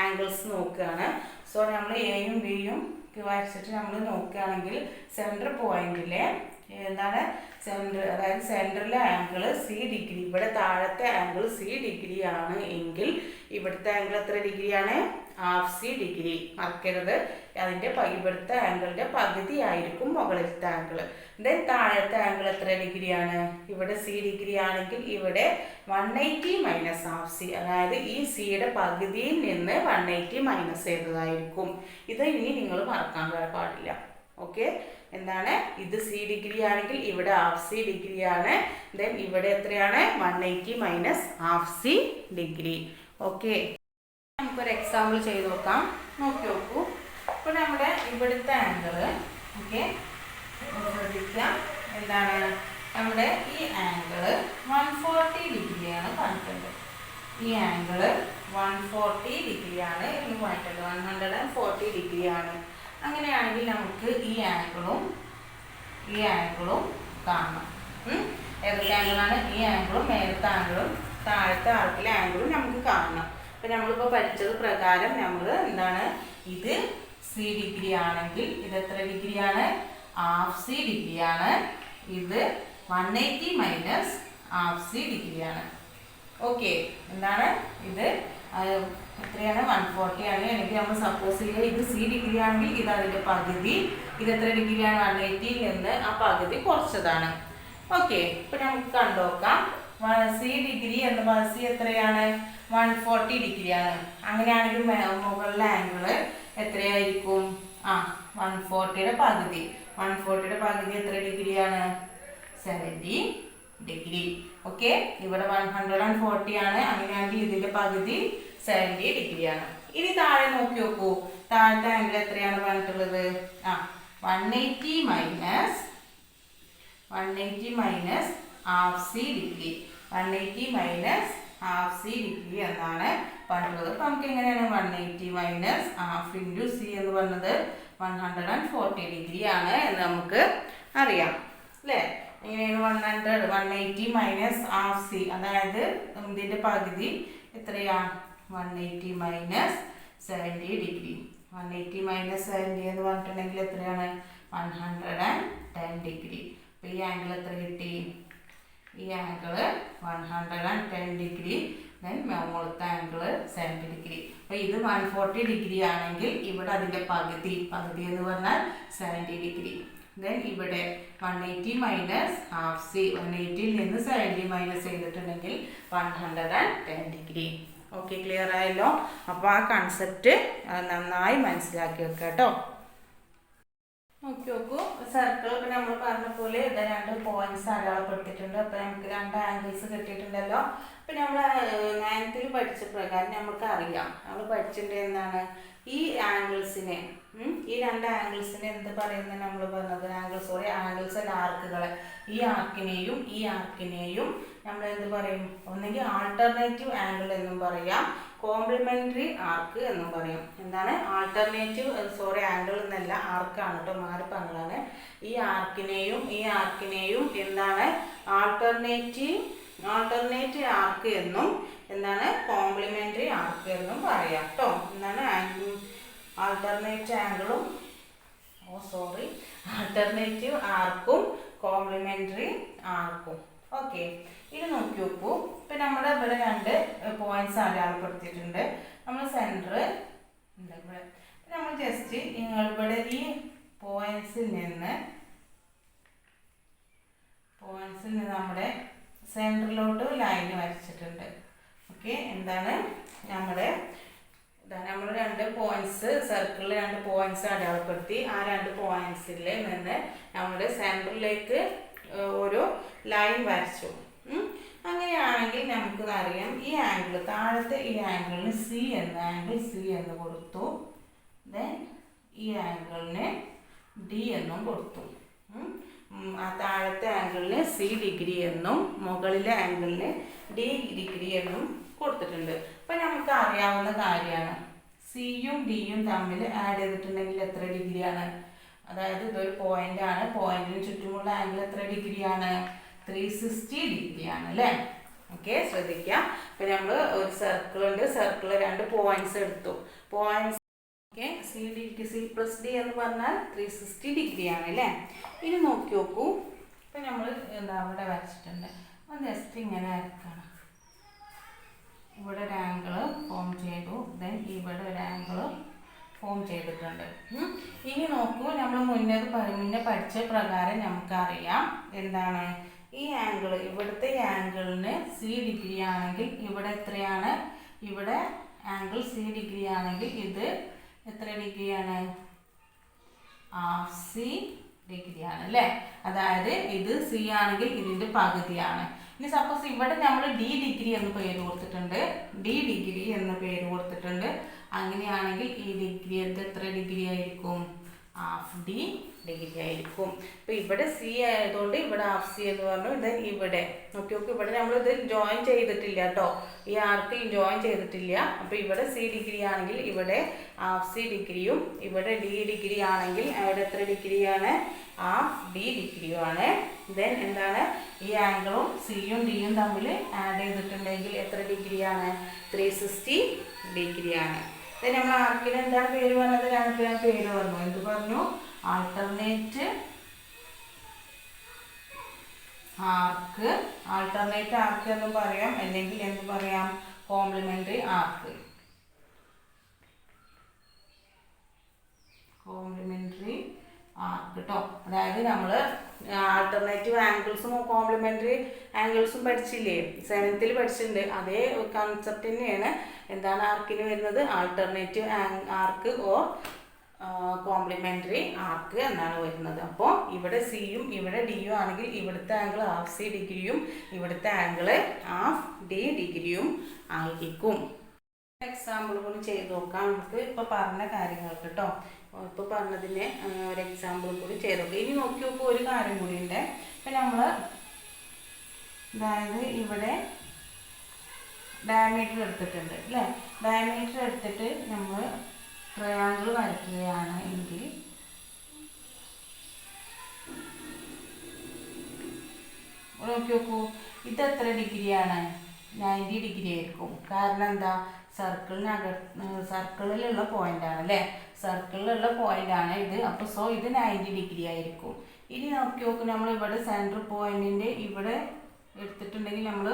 ആംഗിൾസ് നോക്കുകയാണ്. സോ നമ്മൾ എയും ബിയും വരച്ചിട്ട് നമ്മൾ നോക്കുകയാണെങ്കിൽ സെൻറ്റർ പോയിന്റിലെ എന്താണ് സെൻറ്റർ, അതായത് സെൻറ്ററിലെ ആംഗിൾ സി ഡിഗ്രി, ഇവിടെ താഴത്തെ ആംഗിൾ സി ഡിഗ്രി ആണ് എങ്കിൽ ഇവിടുത്തെ ആംഗിൾ എത്ര ഡിഗ്രിയാണ്? Half C degree. മറക്കരുത്, അതിൻ്റെ ഇവിടുത്തെ ആംഗിളിൻ്റെ പകുതി ആയിരിക്കും മുകളിലത്തെ ആംഗിൾ. ദെൻ താഴത്തെ ആംഗിൾ എത്ര ഡിഗ്രിയാണ്? ഇവിടെ സി ഡിഗ്രി ആണെങ്കിൽ ഇവിടെ 180 മൈനസ് ഹാഫ് സി, അതായത് ഈ സിയുടെ പകുതിയിൽ നിന്ന് 180 മൈനസ് ചെയ്തതായിരിക്കും. ഇത് ഇനി നിങ്ങൾ മറക്കാൻ പാടില്ല. ഓക്കെ, എന്താണ് ഇത്? സി ഡിഗ്രി ആണെങ്കിൽ ഇവിടെ ഹാഫ് സി ഡിഗ്രി ആണ്. ദെൻ ഇവിടെ എത്രയാണ്? 180 minus half C degree. Okay, നമുക്കൊരു എക്സാമ്പിൾ ചെയ്ത് നോക്കാം. നോക്കി നോക്കൂ. ഇപ്പോൾ നമ്മുടെ ഇവിടുത്തെ ആംഗിൾ, ഓക്കെ ശ്രദ്ധിക്കാം, എന്താണ് നമ്മുടെ ഈ ആംഗിൾ 140 ഡിഗ്രിയാണ് കാണിക്കേണ്ടത്. ഈ ആംഗിൾ 140 ഡിഗ്രിയാണ് എന്ന് കാണിക്കേണ്ടത്. 140 ഡിഗ്രിയാണ്. അങ്ങനെയാണെങ്കിൽ നമുക്ക് ഈ ആംഗിളും കാണണം. ഏതൊക്കെ ആംഗിളാണ്? ഈ ആംഗിളും മേലത്തെ ആംഗിളും താഴത്തെ ആർക്കിലെ ആംഗിളും നമുക്ക് കാണണം. അപ്പം നമ്മളിപ്പോൾ പഠിച്ചത് പ്രകാരം നമ്മൾ എന്താണ്, ഇത് സി ഡിഗ്രി ആണെങ്കിൽ ഇത് എത്ര ഡിഗ്രിയാണ്? ഹാഫ് സി ഡിഗ്രിയാണ്. ഇത് 180 മൈനസ് ഹാഫ് സി ഡിഗ്രിയാണ്. ഓക്കെ, എന്താണ് ഇത്? എത്രയാണ്? 140 ആണ്. അല്ലെങ്കിൽ നമ്മൾ സപ്പോസ് ചെയ്യുക ഇത് സി ഡിഗ്രി ആണെങ്കിൽ ഇത് അതിൻ്റെ പകുതി. ഇത് എത്ര ഡിഗ്രിയാണ്? 180 നിന്ന് ആ പകുതി കുറച്ചതാണ്. ഓക്കെ, ഇപ്പം നമുക്ക് കണ്ടുനോക്കാം. സി ഡിഗ്രി എന്ന് പറയുന്നത് സി എത്രയാണ്? 140 ഡിഗ്രിയാണ്. അങ്ങനെയാണെങ്കിൽ മുകളിലെ ആംഗിൾ എത്രയായിരിക്കും? 140യുടെ പകുതി. 140യുടെ പകുതി എത്ര ഡിഗ്രിയാണ്? 70 ഡിഗ്രി. ഓക്കെ, ഇവിടെ 140 ആണ്. അങ്ങനെയാണെങ്കിൽ ഇതിൻ്റെ പകുതി 70 ഡിഗ്രിയാണ്. ഇനി താഴെ നോക്കി നോക്കൂ. താഴത്തെ ആംഗിൾ എത്രയാണ് പറഞ്ഞിട്ടുള്ളത്? 180 minus half C degree. 180 minus half C degree എന്നാണ് പറഞ്ഞിട്ടുള്ളത്. അപ്പം നമുക്ക് എങ്ങനെയാണ് 180 മൈനസ് ഹാഫ് ഇൻറ്റു സി എന്ന് പറഞ്ഞത് 140 ഡിഗ്രി ആണ് എന്ന് നമുക്ക് അറിയാം അല്ലേ? എങ്ങനെയാണ് 180 മൈനസ് ഹാഫ് സി, അതായത് ഇതിൻ്റെ പകുതി എത്രയാ? 180 മൈനസ് 70 ഡിഗ്രി. 180 മൈനസ് 70 എന്ന് പറഞ്ഞിട്ടുണ്ടെങ്കിൽ എത്രയാണ്? 110 ഡിഗ്രി. അപ്പോൾ ഈ ആംഗിൾ എത്ര കിട്ടി? ഈ ആംഗിൾ 110 ഡിഗ്രി. ദെൻ മുകളിലത്തെ ആംഗിൾ 70 ഡിഗ്രി. അപ്പോൾ ഇത് 140 ഡിഗ്രി ആണെങ്കിൽ ഇവിടെ അതിൻ്റെ പകുതി എന്ന് പറഞ്ഞാൽ 70 ഡിഗ്രി. ദെൻ ഇവിടെ 180 മൈനസ് ഹാഫ് സി, 180യിൽ നിന്ന് 70 മൈനസ് ചെയ്തിട്ടുണ്ടെങ്കിൽ 110 ഡിഗ്രി. ഓക്കെ, ക്ലിയർ ആയല്ലോ? അപ്പോൾ ആ കൺസെപ്റ്റ് നന്നായി മനസ്സിലാക്കി വെക്കുക കേട്ടോ. നോക്കി നോക്കൂ. സർക്കിൾ ഇപ്പം നമ്മൾ പറഞ്ഞ പോലെ ഇത് 2 പോയിന്റ്സ് അടയാളപ്പെടുത്തിയിട്ടുണ്ട്. അപ്പോൾ നമുക്ക് 2 ആംഗിൾസ് കിട്ടിയിട്ടുണ്ടല്ലോ. അപ്പം നമ്മൾ 9th പഠിച്ച പ്രകാരം നമുക്ക് അറിയാം, നമ്മൾ പഠിച്ചിട്ടുണ്ട് എന്താണ് ഈ ആംഗിൾസിനെ, ഈ 2 ആംഗിൾസിനെ എന്ത് പറയുന്നത് നമ്മൾ പറഞ്ഞത്? ആംഗിൾസ് അല്ല, ആർക്കുകളെ. ഈ ആർക്കിനെയും നമ്മൾ എന്ത് പറയും? ഒന്നെങ്കിൽ ആൾട്ടർനേറ്റീവ് ആംഗിൾ എന്നും പറയാം, കോംപ്ലിമെൻ്ററി ആർക്ക് എന്നും പറയും. എന്താണ് ആൾട്ടർനേറ്റീവ് ആംഗിൾ എന്നല്ല, ആർക്കാണ് കേട്ടോ, മാറി പറഞ്ഞതാണ്. ഈ ആർക്കിനെയും എന്താണ് ആൾട്ടർനേറ്റ് ആർക്ക് എന്നും എന്താണ് കോംപ്ലിമെൻ്ററി ആർക്ക് എന്നും പറയാം കേട്ടോ. എന്താണ് ആൾട്ടർനേറ്റ് ആംഗിളും ആൾട്ടർനേറ്റീവ് ആർക്കും കോംപ്ലിമെൻ്ററി ആർക്കും. ഓക്കെ, ഇത് നോക്കി നോക്കൂ. ഇപ്പം നമ്മുടെ ഇവിടെ 2 പോയിന്റ്സ് അടയാളപ്പെടുത്തിയിട്ടുണ്ട്. നമ്മൾ സെൻറ്റർ ഉണ്ട് ഇവിടെ. നമ്മൾ ജസ്റ്റ് ഇവിടെ ഈ പോയിന്റ്സിൽ നിന്ന് നമ്മുടെ സെൻറ്ററിലോട്ട് ലൈൻ വരച്ചിട്ടുണ്ട്. ഓക്കെ, എന്താണ് നമ്മൾ 2 പോയിന്റ്സ് സർക്കിളിൽ 2 പോയിന്റ്സ് അടയാളപ്പെടുത്തി. ആ 2 പോയിന്റ്സിൽ നിന്ന് നമ്മുടെ സെൻറ്ററിലേക്ക് ഒരു ലൈൻ വരച്ചു. അങ്ങനെയാണെങ്കിൽ നമുക്ക് അറിയാം ഈ ആംഗിൾ, താഴത്തെ ഈ ആംഗിളിന് ആംഗിൾ സി എന്ന് കൊടുത്തു. ദെൻ ഈ ആംഗിളിന് ഡി എന്നും കൊടുത്തു. ആ താഴത്തെ ആംഗിളിന് സി ഡിഗ്രി എന്നും മുകളിലെ ആംഗിളിന് ഡി ഡിഗ്രി എന്നും കൊടുത്തിട്ടുണ്ട്. അപ്പം നമുക്ക് അറിയാവുന്ന കാര്യമാണ്, സിയും ഡിയും തമ്മിൽ ആഡ് ചെയ്തിട്ടുണ്ടെങ്കിൽ എത്ര ഡിഗ്രിയാണ്? അതായത് ഇതൊരു പോയിന്റ് ആണ്, പോയിന്റിന് ചുറ്റുമുള്ള ആംഗിൾ എത്ര ഡിഗ്രിയാണ്? 360 ഡിഗ്രിയാണ് അല്ലേ? ഓക്കെ, ശ്രദ്ധിക്കാം. ഇപ്പം നമ്മൾ ഒരു സർക്കിളുണ്ട്, സർക്കിൾ 2 പോയിന്റ്സ് എടുത്തു. Points okay, C plus D എന്ന് പറഞ്ഞാൽ 360 ഡിഗ്രിയാണ് അല്ലേ? ഇനി നോക്കി നോക്കൂ. ഇപ്പം നമ്മൾ അവിടെ വരച്ചിട്ടുണ്ട്. അപ്പം ജസ്റ്റ് ഇങ്ങനെ വരക്കണം. ഇവിടെ ഒരു ആംഗിൾ ഫോം ചെയ്തു. ദെൻ ഇവിടെ ഒരു ആംഗിൾ ഫോം ചെയ്തിട്ടുണ്ട്. ഇനി നോക്കൂ, നമ്മൾ മുന്നേ പഠിച്ച പ്രകാരം നമുക്കറിയാം എന്താണ് ഈ ആംഗിൾ, ഇവിടുത്തെ ആംഗിളിന് സി ഡിഗ്രി ആണെങ്കിൽ ഇവിടെ എത്രയാണ്? ഇവിടെ ആംഗിൾ സി ഡിഗ്രി ആണെങ്കിൽ ഇത് എത്ര ഡിഗ്രിയാണ്? ഹാഫ് സി ഡിഗ്രിയാണ് അല്ലേ? അതായത് ഇത് സി ആണെങ്കിൽ ഇതിൻ്റെ പകുതിയാണ്. ഇനി സപ്പോസ് ഇവിടെ നമ്മൾ ഡി ഡിഗ്രി എന്ന് പേര് കൊടുത്തിട്ടുണ്ട്. അങ്ങനെയാണെങ്കിൽ ഈ ഡിഗ്രി എത്ര ഡിഗ്രി ആയിരിക്കും? ഹാഫ് ഡി ഡിഗ്രി ആയിരിക്കും. ഇപ്പം ഇവിടെ സി ആയതുകൊണ്ട് ഇവിടെ ഹാഫ് സി എന്ന് പറഞ്ഞു. ഇത് ഇവിടെ നോക്കി ഇവിടെ നമ്മൾ ഇത് ജോയിൻ ചെയ്തിട്ടില്ല കേട്ടോ, ഈ ആർക്കിൽ ജോയിൻ ചെയ്തിട്ടില്ല. അപ്പോൾ ഇവിടെ സി ഡിഗ്രി ആണെങ്കിൽ ഇവിടെ ഹാഫ് സി ഡിഗ്രിയും, ഇവിടെ ഡി ഡിഗ്രി ആണെങ്കിൽ അവിടെ എത്ര ഡിഗ്രിയാണ്? Half D ഡിഗ്രിയുമാണ്. ദെൻ എന്താണ് ഈ ആംഗിളും സിയും ഡിയും തമ്മിൽ ആഡ് ചെയ്തിട്ടുണ്ടെങ്കിൽ എത്ര ഡിഗ്രിയാണ്? 360 ഡിഗ്രിയാണ്. ദെൻ നമ്മൾ ആർക്കിന് എന്താണ് പേര് പറഞ്ഞത്? 2 പേര് പറഞ്ഞു. എന്ത് പറഞ്ഞു? ആൾട്ടർനേറ്റ് ആർക്ക് എന്നും പറയാം, അല്ലെങ്കിൽ എന്ത് പറയാം? കോംപ്ലിമെൻ്ററി ആർക്ക് കേട്ടോ. അതായത് നമ്മൾ ആൾട്ടർനേറ്റീവ് ആംഗിൾസും കോംപ്ലിമെൻ്ററി ആംഗിൾസും പഠിച്ചില്ലേ? 7th പഠിച്ചിട്ടുണ്ട്. അതേ കൺസെപ്റ്റ് തന്നെയാണ് എന്താണ് ആർക്കിന് വരുന്നത്? ആൾട്ടർനേറ്റീവ് ആർക്ക് ഓർ കോംപ്ലിമെൻ്ററി ആർക്ക് എന്നാണ് വരുന്നത്. അപ്പോൾ ഇവിടെ സിയും ഇവിടെ ഡിയും ആണെങ്കിൽ ഇവിടുത്തെ ആംഗിൾ ഹാഫ് സി ഡിഗ്രിയും ഇവിടുത്തെ ആംഗിൾ ഹാഫ് ഡി ഡിഗ്രിയും ആയിരിക്കും. എക്സാമ്പിൾ കൂടി ചെയ്ത് നോക്കാം നമുക്ക്. ഇപ്പോൾ പറഞ്ഞ കാര്യങ്ങൾക്ക് കേട്ടോ, ഇപ്പോൾ പറഞ്ഞതിന് ഒരു എക്സാമ്പിൾ കൂടി ചെയ്ത് നോക്കാം. ഇനി നോക്കി നോക്കുക, ഒരു കാര്യം കൂടി ഉണ്ട്. ഇപ്പം നമ്മൾ അതായത് ഇവിടെ ഡയമീറ്റർ എടുത്തിട്ടുണ്ട് അല്ലേ? ഡയമീറ്റർ എടുത്തിട്ട് നമ്മൾ ട്രയാങ്കിൾ വരയ്ക്കുകയാണ് എങ്കിൽ നോക്കി നോക്കൂ, ഇത് എത്ര ഡിഗ്രിയാണ്? 90 ഡിഗ്രി ആയിരിക്കും. കാരണം എന്താ? സർക്കിളിലുള്ള പോയിൻ്റാണ് അല്ലേ? സർക്കിളിലുള്ള പോയിൻ്റാണ് ഇത്. അപ്പോൾ സോ ഇത് 90 ഡിഗ്രി ആയിരിക്കും. ഇനി നോക്കി നോക്കും, നമ്മൾ ഇവിടെ സെൻറ്റർ പോയിൻറ്റിൻ്റെ ഇവിടെ എടുത്തിട്ടുണ്ടെങ്കിൽ നമ്മൾ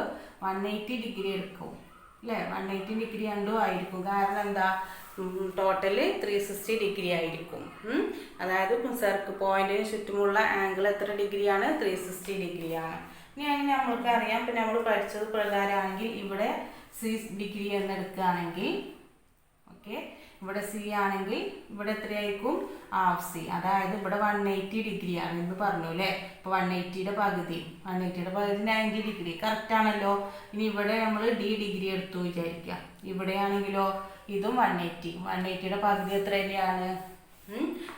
180 ഡിഗ്രി എടുക്കും അല്ലേ? 180 ഡിഗ്രി രണ്ടും ആയിരിക്കും. കാരണം എന്താ? ടോട്ടൽ 360 ഡിഗ്രി ആയിരിക്കും. അതായത് സർക്കിൾ പോയിന്റിന് ചുറ്റുമുള്ള ആംഗിൾ എത്ര ഡിഗ്രിയാണ്? 360 ഡിഗ്രിയാണ്. ഇനി അങ്ങനെ നമ്മൾക്ക് അറിയാം. പിന്നെ നമ്മൾ പഠിച്ചത് പ്രകാരമാണെങ്കിൽ ഇവിടെ സി ഡിഗ്രി എന്ന് എടുക്കുകയാണെങ്കിൽ ഓക്കെ, ഇവിടെ സി ആണെങ്കിൽ ഇവിടെ എത്രയായിരിക്കും? Half C. അതായത് ഇവിടെ 180 ഡിഗ്രിയാണ് എന്ന് പറഞ്ഞു അല്ലേ? ഇപ്പോൾ 180യുടെ പകുതി 90 ഡിഗ്രി കറക്റ്റ് ആണല്ലോ. ഇനി ഇവിടെ നമ്മൾ ഡി ഡിഗ്രി എടുത്തു വിചാരിക്കുക. ഇവിടെയാണെങ്കിലോ ഇതും 180യുടെ പകുതി എത്ര തന്നെയാണ്?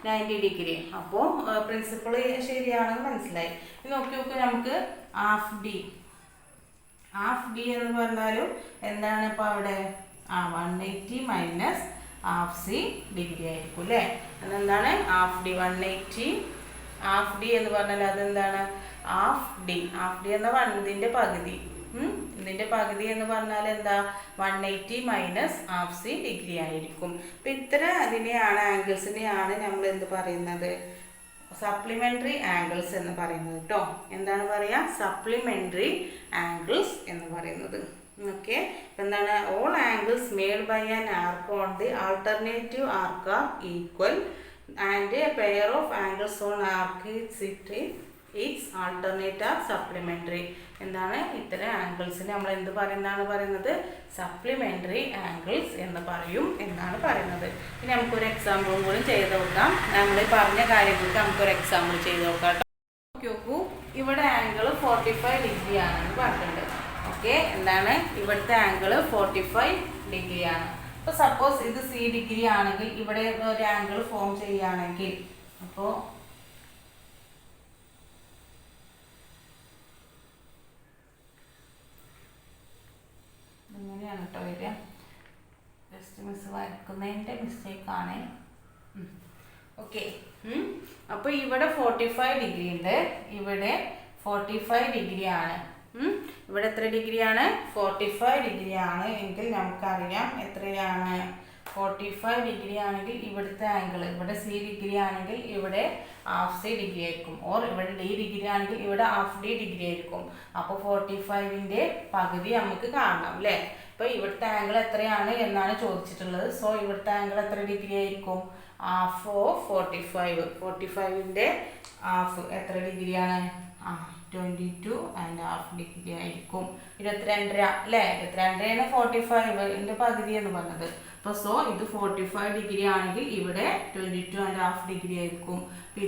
90 ഡിഗ്രി. അപ്പോൾ പ്രിൻസിപ്പിൾ ശരിയാണെന്ന് മനസ്സിലായി. ഇനി നോക്കി നമുക്ക് ഹാഫ് ഡി എന്ന് പറഞ്ഞാലും എന്താണ് ഇപ്പോൾ അവിടെ 180 മൈനസ് ഹാഫ് സി ഡിഗ്രി ആയിരിക്കും അല്ലേ. അതെന്താണ് ഹാഫ് ഡി. 180 ഹാഫ് ഡി എന്ന് പറഞ്ഞാൽ അതെന്താണ് ഹാഫ് ഡി എന്ന് പറഞ്ഞാൽ ഇതിൻ്റെ പകുതി. ഇതിൻ്റെ പകുതി എന്ന് പറഞ്ഞാൽ എന്താ 180 മൈനസ് ഹാഫ് സി ഡിഗ്രി ആയിരിക്കും. അപ്പം ഇത്ര അതിനെയാണ് ആംഗിൾസിനെയാണ് നമ്മൾ എന്ത് പറയുന്നത് സപ്ലിമെൻ്ററി ആംഗിൾസ് എന്ന് പറയുന്നത് കേട്ടോ. എന്താണ് പറയുക സപ്ലിമെൻ്ററി ആംഗിൾസ് എന്ന് പറയുന്നത്. ഓക്കെ. എന്താണ് all angles made by an arc on the alternative arc are equal and a pair of angles on arc is alternate are supplementary. എന്താണ് ഇത്തരം ആംഗിൾസിന് നമ്മൾ എന്ത് പറയുന്നത് സപ്ലിമെൻ്ററി ആംഗിൾസ് എന്ന് പറയും എന്നാണ് പറയുന്നത്. ഇനി നമുക്കൊരു എക്സാമ്പിളും കൂടി ചെയ്ത് നോക്കാം. നമ്മൾ പറഞ്ഞ കാര്യങ്ങൾക്ക് നമുക്കൊരു എക്സാമ്പിൾ ചെയ്ത് നോക്കാം. നോക്കൂ, ഇവിടെ ആംഗിൾ 45 ഡിഗ്രി ആണെന്ന് പറഞ്ഞിട്ടുണ്ട്. ഓക്കെ. എന്താണ് ഇവിടുത്തെ ആംഗിൾ 45 ഡിഗ്രി ആണ്. അപ്പോൾ സപ്പോസ് ഇത് സി ഡിഗ്രി ആണെങ്കിൽ ഇവിടെ ഒരു ആംഗിൾ ഫോം ചെയ്യുകയാണെങ്കിൽ അപ്പോൾ ഇങ്ങനെയാണ് കേട്ടോ വരിക. ജസ്റ്റ് മിസ് വരക്കുന്നതിൻ്റെ മിസ്റ്റേക്കാണ്. ഓക്കെ. അപ്പോൾ ഇവിടെ 45 ഡിഗ്രി ഉണ്ട്, ഇവിടെ 45 ഡിഗ്രി ആണ്. ഇവിടെ എത്ര ഡിഗ്രിയാണ് 45 ഡിഗ്രി ആണ് എങ്കിൽ നമുക്കറിയാം എത്രയാണ് 45 ഡിഗ്രി ആണെങ്കിൽ ഇവിടുത്തെ ആംഗിൾ ഇവിടെ സി ഡിഗ്രി ആണെങ്കിൽ ഇവിടെ ഹാഫ് സി ഡിഗ്രി ആയിരിക്കും. ഓർ ഇവിടെ ഡി ഡിഗ്രി ആണെങ്കിൽ ഇവിടെ ഹാഫ് ഡി ഡിഗ്രി ആയിരിക്കും. അപ്പോൾ 45ൻ്റെ പകുതി നമുക്ക് കാണണം അല്ലേ. അപ്പോൾ ഇവിടുത്തെ ആംഗിൾ എത്രയാണ് എന്നാണ് ചോദിച്ചിട്ടുള്ളത്. സോ ഇവിടുത്തെ ആംഗിൾ എത്ര ഡിഗ്രി ആയിരിക്കും ഹാഫ് ഓഫ് 45. 45ൻ്റെ ഹാഫ് എത്ര ഡിഗ്രിയാണ് 22.5 ഡിഗ്രി ആയിരിക്കും. 22.5 അല്ലേ. 22 45ൻ്റെ പകുതി എന്ന് പറഞ്ഞത്. അപ്പോൾ സോ ഇത് 45 ഡിഗ്രി ആണെങ്കിൽ ഇവിടെ 22.5 ഡിഗ്രി ആയിരിക്കും. അപ്പോൾ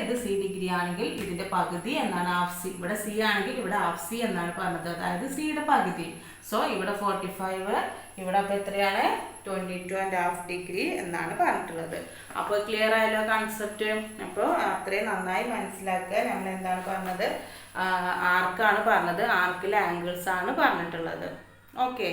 ഇത് സി ഡിഗ്രി ആണെങ്കിൽ ഇതിൻ്റെ പകുതി എന്നാണ് ഹാഫ് സി. ഇവിടെ സി ആണെങ്കിൽ ഇവിടെ ഹാഫ് സി എന്നാണ് പറഞ്ഞത്, അതായത് സിയുടെ പകുതി. സോ ഇവിടെ 45 ഇവിടെ അപ്പോൾ എത്രയാണ് 22.5 ഡിഗ്രി എന്നാണ് പറഞ്ഞിട്ടുള്ളത്. അപ്പോൾ ക്ലിയർ ആയല്ലോ കൺസെപ്റ്റ്. അപ്പോൾ അത്രയും നന്നായി മനസ്സിലാക്കുക. നമ്മൾ എന്താണ് പറഞ്ഞത് ആർക്കാണ് പറഞ്ഞത്, ആർക്കിലെ ആംഗിൾസ് ആണ് പറഞ്ഞിട്ടുള്ളത്. ഓക്കെ.